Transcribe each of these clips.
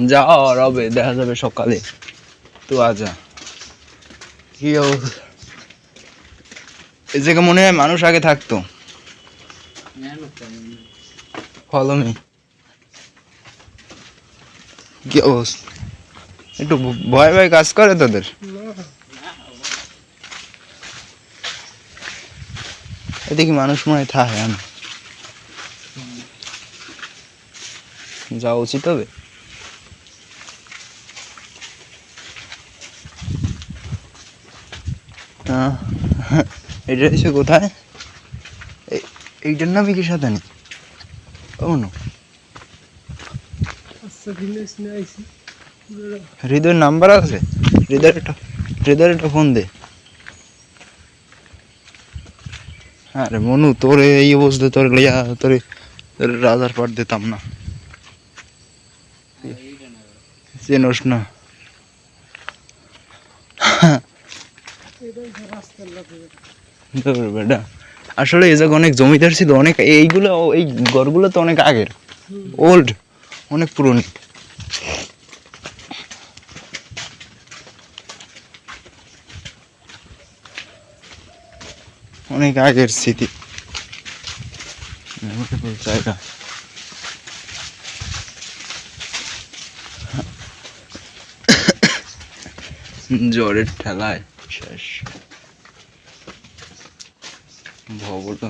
যাও রবে দেখা যাবে সকালে তো আজা কি এই জায়গা মনে হয় মানুষ আগে থাকতো ফলো মি কি অবস্থা একটু ভয় ভয় কাজ করে তোদের এদিকে মানুষ মনে হয় থাকে আমি যাওয়া উচিত হবে এটা এসে কোথায় এইটার নামই কি সাথে নেই হৃদয়ের নাম্বার আছে হৃদয়ের একটা ফোন দে হ্যাঁ রে মনু তোরে এই অবস্থা তোর লিয়া তোর রাজার পাট দিতাম না চেনোস না বেটা আসলে এই জায়গা অনেক জমিদার ছিল অনেক এইগুলো এই ঘরগুলো তো অনেক আগের ওল্ড অনেক পুরনো অনেক আগের স্মৃতি জায়গা জ্বরের ঠেলায় শেষ ভবটা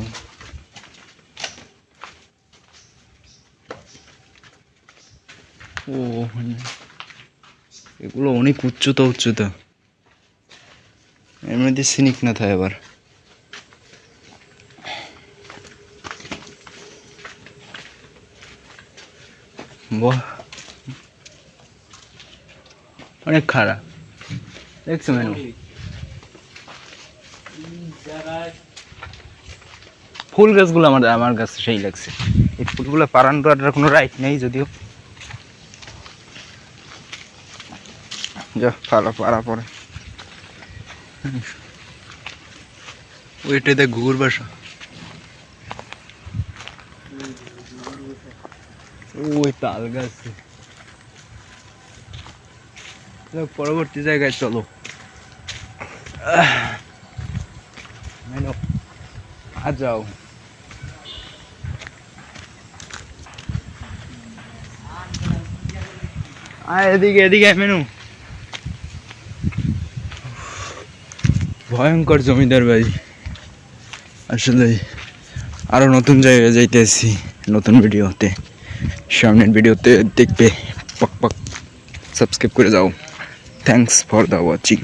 ও এগুলো অনেক উচ্চতা এর মধ্যে সিনিক না থাকে আবার অনেক খারাপ দেখছো মেনু ফুল গাছগুলো আমার কাছে সেই লাগছে এই ফুলগুলো পারানোর কোনো রাইট নেই যদিও যা পারা পরে ওইটাতে ঘুঘুর বাসা ওই তাল গাছ পরবর্তী জায়গায় চলো আ যাও এদিকে মেনু ভয়ঙ্কর জমিদার বাড়ি আসলে আরো নতুন জায়গায় যাইতেছি নতুন ভিডিওতে সামনের ভিডিওতে দেখবে পাক সাবস্ক্রাইব করে যাও থ্যাংকস ফর দ্য ওয়াচিং